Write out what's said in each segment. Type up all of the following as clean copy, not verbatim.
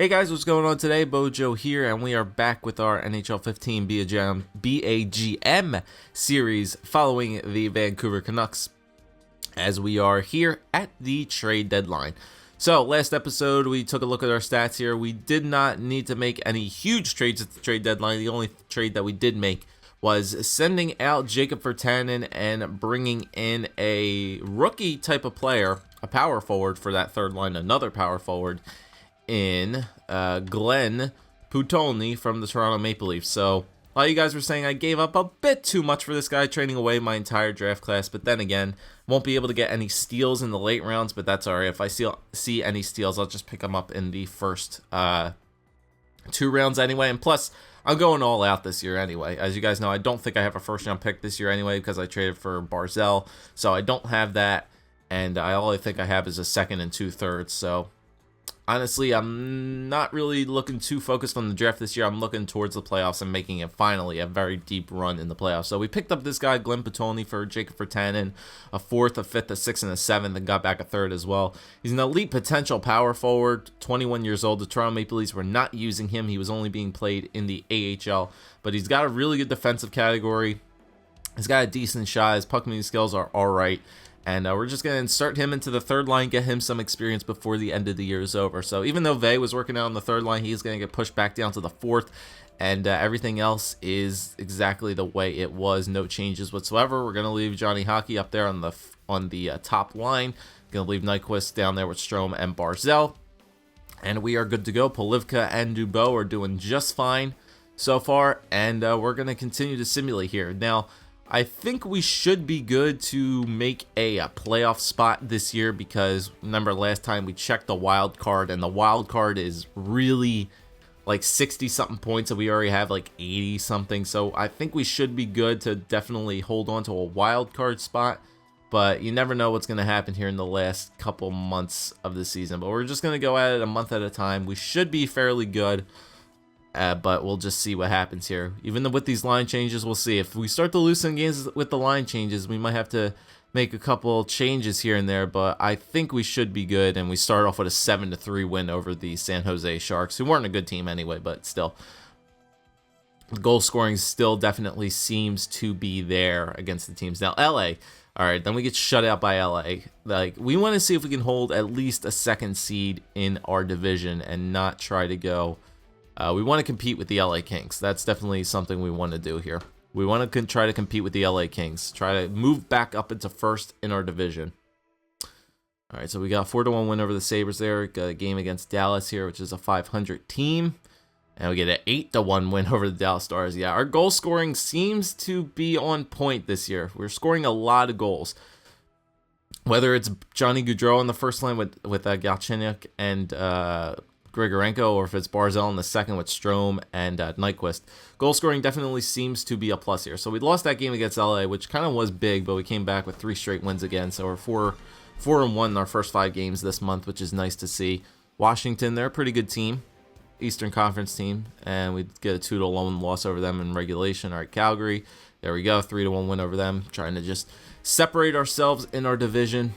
Hey guys, what's going on today? BOJoeKO here, and we are back with our NHL 15 BAGM series following the Vancouver Canucks, as we are here at the trade deadline. So, last episode, we took a look at our stats here. We did not need to make any huge trades at the trade deadline. The only trade that we did make was sending out Jakob Virtanen and bringing in a rookie type of player, a power forward for that third line, another power forward, in Glenn Putolny from the Toronto Maple Leafs. So, a lot of you guys were saying I gave up a bit too much for this guy, trading away my entire draft class, but then again, won't be able to get any steals in the late rounds, but that's alright. If I see any steals, I'll just pick them up in the first 2 rounds anyway, and plus, I'm going all out this year anyway. As you guys know, I don't think I have a first-round pick this year anyway because I traded for Barzal, so I don't have that, and all I think I have is a second and 2/3, so honestly, I'm not really looking too focused on the draft this year. I'm looking towards the playoffs and making it finally a very deep run in the playoffs. So we picked up this guy, Glenn Putolny, for Jakob Virtanen, a 4th, a 5th, a 6th, and a 7th, and got back a 3rd as well. He's an elite potential power forward, 21 years old. The Toronto Maple Leafs were not using him. He was only being played in the AHL, but he's got a really good defensive category. He's got a decent shot. His puck moving skills are all right. And we're just going to insert him into the third line, get him some experience before the end of the year is over. So even though Vay was working out on the third line, he's going to get pushed back down to the 4th. And everything else is exactly the way it was. No changes whatsoever. We're going to leave Johnny Hockey up there on the top line. Going to leave Nyquist down there with Strome and Barzal. And we are good to go. Polivka and Dubois are doing just fine so far. And we're going to continue to simulate here. Now, I think we should be good to make a playoff spot this year because remember last time we checked the wild card and the wild card is really like 60 something points and we already have like 80 something. So I think we should be good to definitely hold on to a wild card spot, but you never know what's going to happen here in the last couple months of the season. But we're just going to go at it a month at a time. We should be fairly good. But we'll just see what happens here. Even with these line changes, we'll see. If we start to lose some games with the line changes, we might have to make a couple changes here and there. But I think we should be good. And we start off with a 7-3 win over the San Jose Sharks, who weren't a good team anyway, but still. Goal scoring still definitely seems to be there against the teams. Now, LA. All right, then we get shut out by LA. Like, we want to see if we can hold at least a 2nd seed in our division and not try to go. We want to compete with the LA Kings. That's definitely something we want to do here. We want to try to compete with the LA Kings. Try to move back up into 1st in our division. All right, so we got a 4-1 win over the Sabres there. Got a game against Dallas here, which is a 500 team. And we get an 8-1 win over the Dallas Stars. Yeah, our goal scoring seems to be on point this year. We're scoring a lot of goals. Whether it's Johnny Gaudreau on the first line with Galchenyuk and Grigorenko, or if it's Barzal in the second with Strome and Nyquist. Goal scoring definitely seems to be a plus here. So we lost that game against LA, which kind of was big, but we came back with 3 straight wins again. So we're 4-1 in our first 5 games this month, which is nice to see. Washington, they're a pretty good team, Eastern Conference team, and we get a 2-1 loss over them in regulation. All right, Calgary, there we go, 3-1 win over them. Trying to just separate ourselves in our division.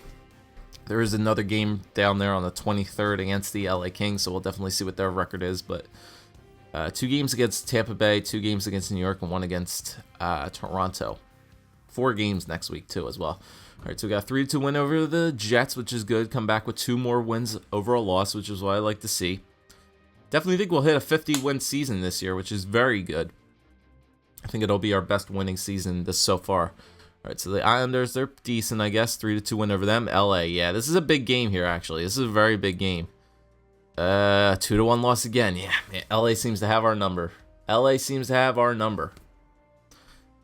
There is another game down there on the 23rd against the LA Kings, so we'll definitely see what their record is. But 2 games against Tampa Bay, 2 games against New York, and 1 against Toronto. 4 games next week, too, as well. All right, so we got a 3-2 win over the Jets, which is good. Come back with 2 more wins over a loss, which is what I like to see. Definitely think we'll hit a 50-win season this year, which is very good. I think it'll be our best winning season so far. All right, so the Islanders, they're decent, I guess. 3-2 win over them. LA, yeah, this is a big game here, actually. This is a very big game. 2-1 loss again. Yeah, man, LA seems to have our number. LA seems to have our number.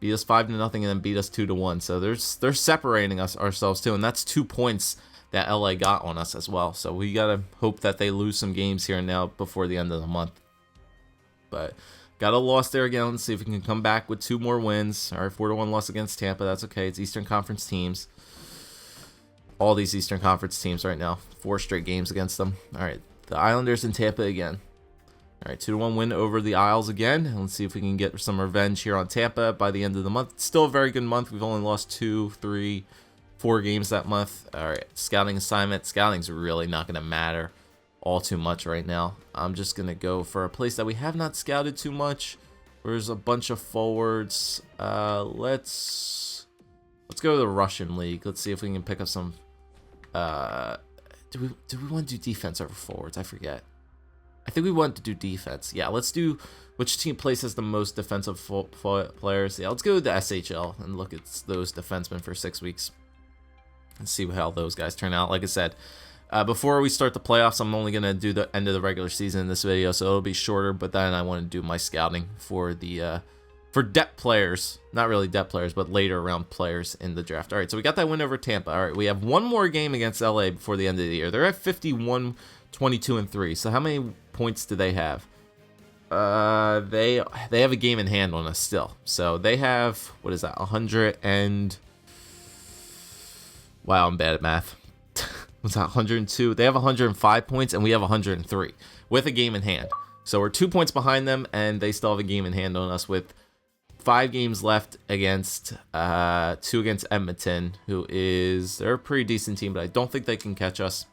Beat us 5-0 and then beat us 2-1. So they're separating ourselves too, and that's 2 points that LA got on us as well. So we gotta hope that they lose some games here and now before the end of the month. But got a loss there again. Let's see if we can come back with 2 more wins. All right, 4-1 loss against Tampa. That's okay. It's Eastern Conference teams. All these Eastern Conference teams right now. 4 straight games against them. All right, the Islanders and Tampa again. All right, 2-1 win over the Isles again. And let's see if we can get some revenge here on Tampa by the end of the month. It's still a very good month. We've only lost 2, 3, 4 games that month. All right, scouting assignment. Scouting's really not going to matter. all too much right now. I'm just going to go for a place that we have not scouted too much. There's a bunch of forwards. Let's go to the Russian league. Let's see if we can pick up some. Do we want to do defense over forwards? I forget. I think we want to do defense. Yeah, let's do which team places the most defensive players. Yeah, let's go to the SHL and look at those defensemen for 6 weeks and see how those guys turn out. Like I said, before we start the playoffs, I'm only going to do the end of the regular season in this video, so it'll be shorter, but then I want to do my scouting for the for depth players. Not really depth players, but later round players in the draft. All right, so we got that win over Tampa. All right, we have one more game against LA before the end of the year. They're at 51, 22, and 3. So how many points do they have? They have a game in hand on us still. So they have, what is that, 100 and... Wow, I'm bad at math. What's that, 102? They have 105 points, and we have 103 with a game in hand. So we're 2 points behind them, and they still have a game in hand on us with 5 games left against 2 against Edmonton, they're a pretty decent team, but I don't think they can catch us.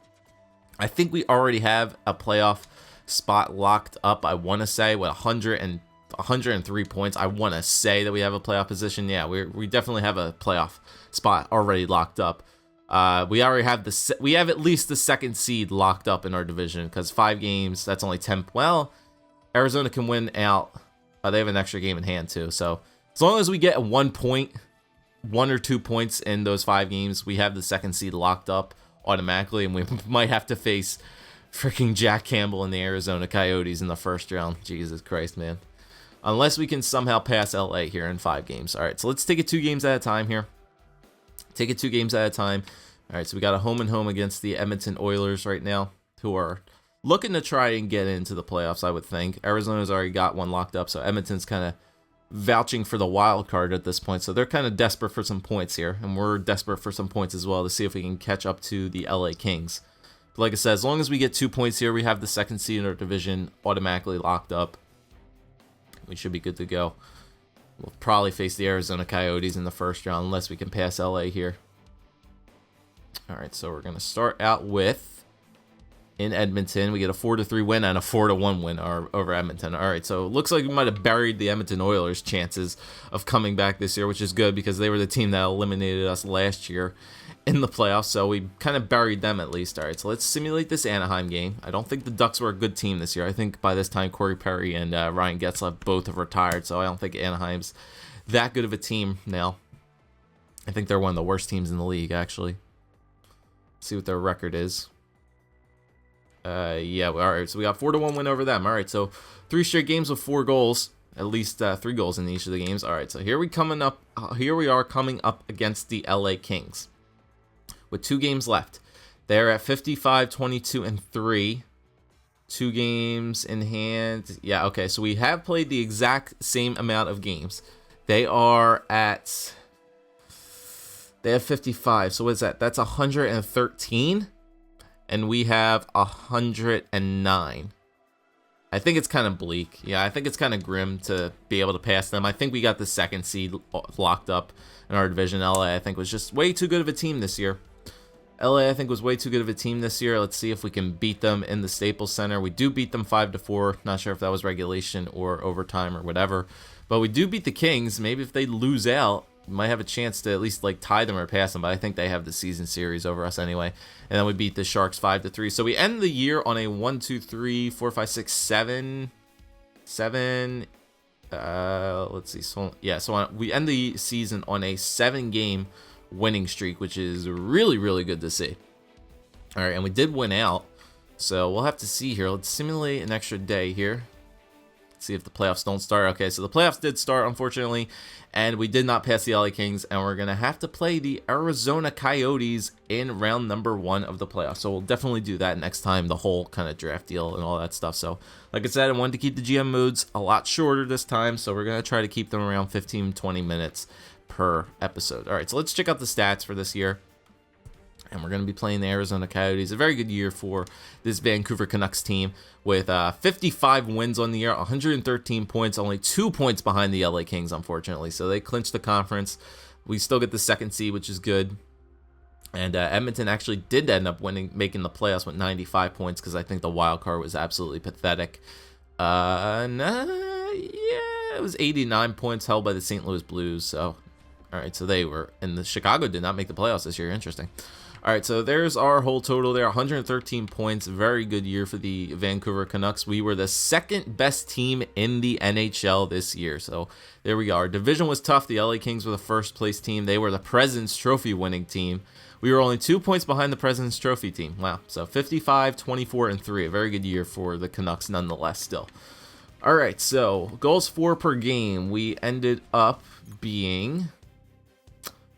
I think we already have a playoff spot locked up, I want to say, with 103 points. I want to say that we have a playoff position. Yeah, we definitely have a playoff spot already locked up. We already have we have at least the second seed locked up in our division, because 5 games, that's only 10. Well, Arizona can win out. They have an extra game in hand too. So as long as we get 1 point, 1 or 2 points in those 5 games, we have the second seed locked up automatically, and we might have to face freaking Jack Campbell and the Arizona Coyotes in the first round. Jesus Christ, man. Unless we can somehow pass LA here in 5 games. All right, so let's take it 2 games at a time here. Take it 2 games at a time. All right, so we got a home and home against the Edmonton Oilers right now, who are looking to try and get into the playoffs, I would think. Arizona's already got one locked up, so Edmonton's kind of vouching for the wild card at this point. So they're kind of desperate for some points here, and we're desperate for some points as well to see if we can catch up to the LA Kings. But like I said, as long as we get 2 points here, we have the second seed in our division automatically locked up. We should be good to go. We'll probably face the Arizona Coyotes in the first round unless we can pass LA here. All right, so we're going to start out with, in Edmonton, we get a 4-3 win and a 4-1 win over Edmonton. All right, so it looks like we might have buried the Edmonton Oilers' chances of coming back this year, which is good because they were the team that eliminated us last year in the playoffs, so we kind of buried them at least. All right, so let's simulate this Anaheim game. I don't think the Ducks were a good team this year. I think by this time Corey Perry and Ryan Getzlaf both have retired, so I don't think Anaheim's that good of a team now. I think they're one of the worst teams in the league, actually. Let's see what their record is. Yeah, all right, so we got 4-1 win over them. All right, so 3 straight games with 4 goals, at least 3 goals in each of the games. All right, so here we are coming up against the LA Kings with 2 games left. They're at 55, 22, and 3. 2 games in hand. Yeah, okay, so we have played the exact same amount of games. They have 55. So what is that? That's 113. And we have 109. I think it's kind of bleak. Yeah, I think it's kind of grim to be able to pass them. I think we got the second seed locked up in our division. LA, I think, was just way too good of a team this year. LA, I think, was way too good of a team this year. Let's see if we can beat them in the Staples Center. We do beat them 5-4. Not sure if that was regulation or overtime or whatever. But we do beat the Kings. Maybe if they lose out, we might have a chance to at least like tie them or pass them, but I think they have the season series over us anyway. And then we beat the Sharks 5-3. So we end the year on a 1, 2, 3, 4, 5, 6, 7. Let's see. So yeah, we end the season on a 7-game winning streak, which is really, really good to see. All right, and we did win out, so we'll have to see here. Let's simulate an extra day here. See if the playoffs don't start. Okay, so the playoffs did start, unfortunately, and we did not pass the LA Kings, and we're going to have to play the Arizona Coyotes in round number 1 of the playoffs. So we'll definitely do that next time, the whole kind of draft deal and all that stuff. So like I said, I wanted to keep the GM modes a lot shorter this time, so we're going to try to keep them around 15-20 minutes per episode. All right, so let's check out the stats for this year. And we're going to be playing the Arizona Coyotes. A very good year for this Vancouver Canucks team with 55 wins on the year, 113 points, only 2 points behind the LA Kings, unfortunately. So they clinched the conference. We still get the second seed, which is good. And Edmonton actually did end up making the playoffs with 95 points because I think the wild card was absolutely pathetic. Yeah, it was 89 points held by the St. Louis Blues. So, all right, so they were, and the Chicago did not make the playoffs this year. Interesting. All right, so there's our whole total there, 113 points. Very good year for the Vancouver Canucks. We were the second best team in the NHL this year. So there we go. Our division was tough. The LA Kings were the first place team. They were the President's Trophy winning team. We were only 2 points behind the President's Trophy team. Wow. So 55, 24, and 3. A very good year for the Canucks nonetheless still. All right, so goals for per game. We ended up being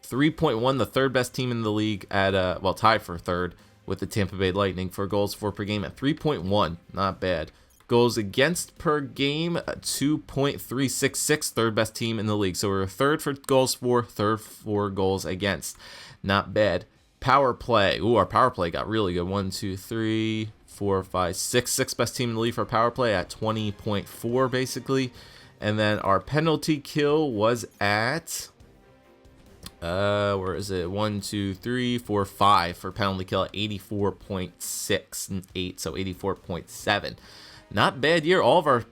3.1, the third best team in the league at, tied for third with the Tampa Bay Lightning for goals for per game at 3.1. Not bad. Goals against per game, 2.366, third best team in the league. So we're third for goals for, third for goals against. Not bad. Power play. Ooh, our power play got really good. 1, 2, 3, 4, 5, 6. Sixth best team in the league for power play at 20.4, basically. And then our penalty kill was at, where is it? 1, 2, 3, 4, 5 for penalty kill at 84.6 and 8, so 84.7. Not bad year. All of our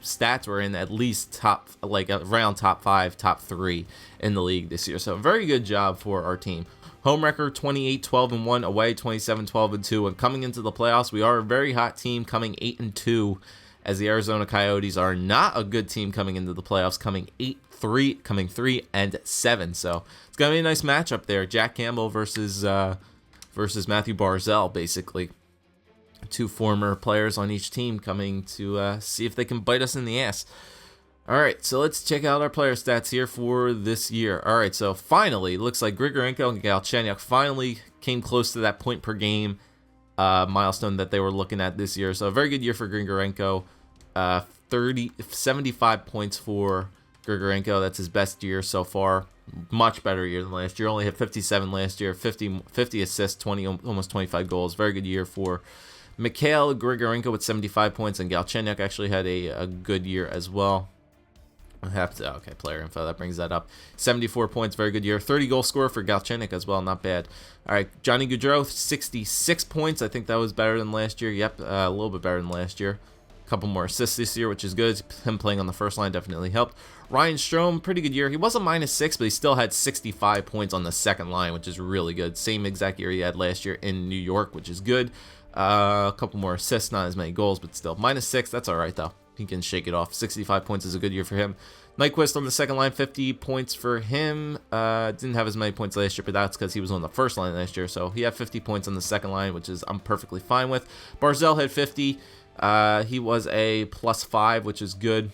stats were in at least top, like around top 5, top 3 in the league this year. So very good job for our team. Home record 28-12-1, away 27-12-2. And coming into the playoffs, we are a very hot team, coming 8-2, as the Arizona Coyotes are not a good team coming into the playoffs, coming 8-3, coming 3-7. So it's gonna be a nice matchup there. Jack Campbell versus Matthew Barzal, basically. Two former players on each team coming to see if they can bite us in the ass. All right, so let's check out our player stats here for this year. All right, so finally, looks like Grigorenko and Galchenyuk finally came close to that point per game milestone that they were looking at this year. So a very good year for Grigorenko. 75 points for Grigorenko. That's his best year so far. Much better year than last year. Only hit 57 last year, 50 assists, 20, almost 25 goals. Very good year for Mikhail Grigorenko with 75 points, and Galchenyuk actually had a good year as well. I have to, okay, player info, that brings that up. 74 points, very good year. 30 goal scorer for Galchenyuk as well, not bad. All right, Johnny Gaudreau, 66 points. I think that was better than last year. Yep, a little bit better than last year. A couple more assists this year, which is good. Him playing on the first line definitely helped. Ryan Strome, pretty good year. He was a -6, but he still had 65 points on the second line, which is really good. Same exact year he had last year in New York, which is good. A couple more assists, not as many goals, but still. -6, that's all right, though. He can shake it off. 65 points is a good year for him. Nyquist on the second line, 50 points for him. Didn't have as many points last year, but that's because he was on the first line last year. So he had 50 points on the second line, which is I'm perfectly fine with. Barzal had 50. He was a +5, which is good.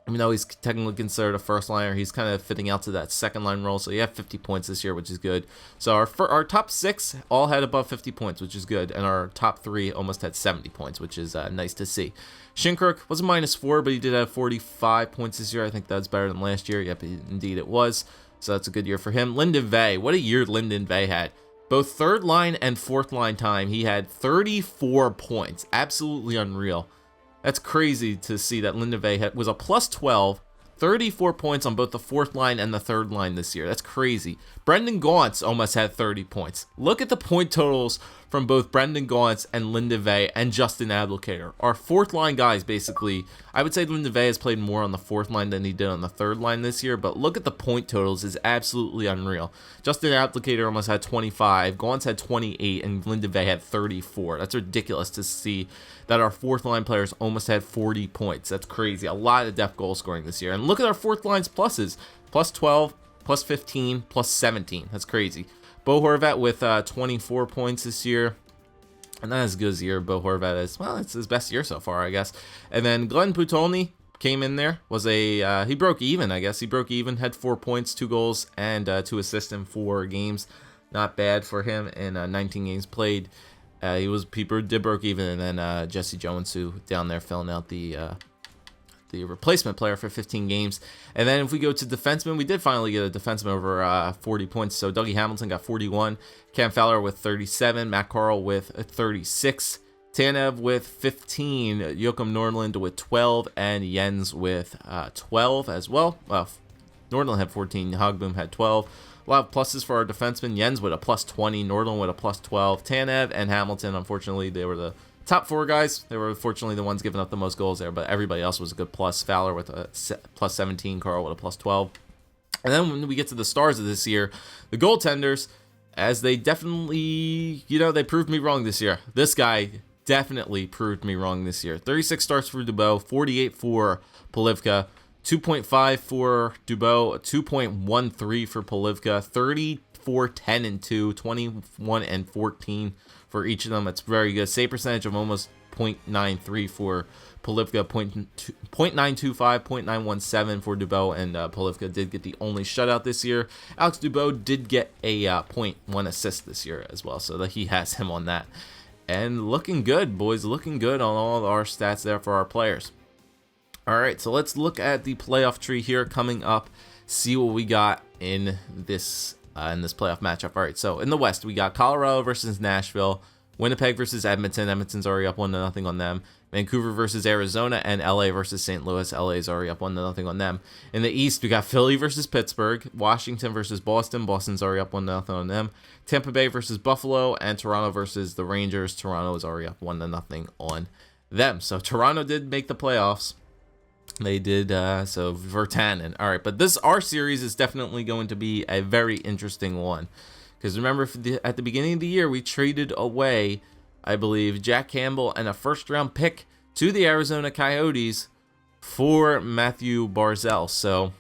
Even though he's technically considered a first liner, he's kind of fitting out to that second line role. So he had 50 points this year, which is good. So our top 6 all had above 50 points, which is good. And our top 3 almost had 70 points, which is nice to see. Shinkruk was a -4, but he did have 45 points this year. I think that's better than last year. Yep, indeed it was. So that's a good year for him. Lyndon Vey, what a year Lyndon Vey had. Both third line and fourth line time, he had 34 points. Absolutely unreal. That's crazy to see that Lyndon Vey was a +12, 34 points on both the fourth line and the third line this year. That's crazy. Brendan Gaunce almost had 30 points. Look at the point totals from both Brendan Gaunce and Lyndon Vey and Justin Abdelkader. Our fourth line guys, basically, I would say Lyndon Vey has played more on the fourth line than he did on the third line this year, but look at the point totals. It's absolutely unreal. Justin Abdelkader almost had 25, Gaunce had 28, and Lyndon Vey had 34. That's ridiculous to see that our fourth line players almost had 40 points. That's crazy. A lot of depth goal scoring this year. And look at our fourth line's pluses. +12, +15, +17. That's crazy. Bo Horvat with 24 points this year. And not as good as the year Bo Horvat is. Well, it's his best year so far, I guess. And then Glenn Putolny came in there. He broke even, I guess. He broke even, had 4 points, 2 goals, and 2 assists in 4 games. Not bad for him in 19 games played. He did broke even, and then Jesse Jones, who down there filling out the replacement player for 15 games. And then if we go to defensemen, we did finally get a defenseman over 40 points. So Dougie Hamilton got 41, Cam Fowler with 37, Matt Carl with 36, Tanev with 15, Joakim Nordland with 12, and Jens with 12 as well. Nordland had 14. Hogboom had 12. A lot of pluses for our defensemen. Jens with a plus 20. Nordland with a plus 12. Tanev and Hamilton, unfortunately, they were the top 4 guys. They were fortunately the ones giving up the most goals there, but everybody else was a good plus. Fowler with a plus 17. Carl with a plus 12. And then when we get to the stars of this year, the goaltenders, as they definitely, they proved me wrong this year. This guy definitely proved me wrong this year. 36 starts for Dubois, 48 for Polivka, 2.5 for Dubois, 2.13 for Polivka, 34, 10, and 2, 21 and 14 for each of them. That's very good. Save percentage of almost .93 for Polivka, .925, .917 for Dubois, and Polivka did get the only shutout this year. Alex Dubois did get a .1 assist this year as well, so that he has him on that. And looking good, boys, looking good on all of our stats there for our players. All right, so let's look at the playoff tree here coming up, see what we got in this playoff matchup. All right, so in the West, we got Colorado versus Nashville, Winnipeg versus Edmonton. Edmonton's already up 1-0 on them. Vancouver versus Arizona, and LA versus St. Louis. LA's already up 1-0 on them. In the East, we got Philly versus Pittsburgh, Washington versus Boston. Boston's already up 1-0 on them. Tampa Bay versus Buffalo, and Toronto versus the Rangers. Toronto is already up 1-0 on them. So Toronto did make the playoffs. They did, so Virtanen. All right, but our series is definitely going to be a very interesting one. Because remember, at the beginning of the year, we traded away, I believe, Jack Campbell and a first-round pick to the Arizona Coyotes for Matthew Barzal. So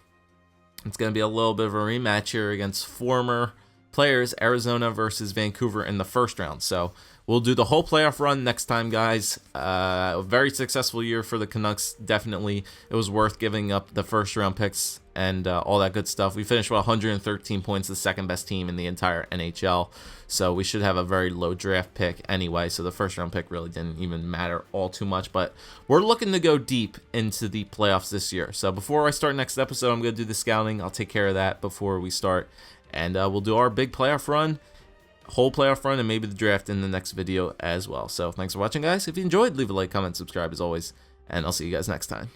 it's going to be a little bit of a rematch here against former players, Arizona versus Vancouver in the first round. So we'll do the whole playoff run next time, guys. A very successful year for the Canucks. Definitely, it was worth giving up the first-round picks and all that good stuff. We finished with 113 points, the second best team in the entire NHL. So we should have a very low draft pick anyway. So the first-round pick really didn't even matter all too much. But we're looking to go deep into the playoffs this year. So before I start next episode, I'm going to do the scouting. I'll take care of that before we start. And we'll do our big playoff run, whole playoff run, and maybe the draft in the next video as well. So thanks for watching, guys. If you enjoyed, leave a like, comment, subscribe as always, and I'll see you guys next time.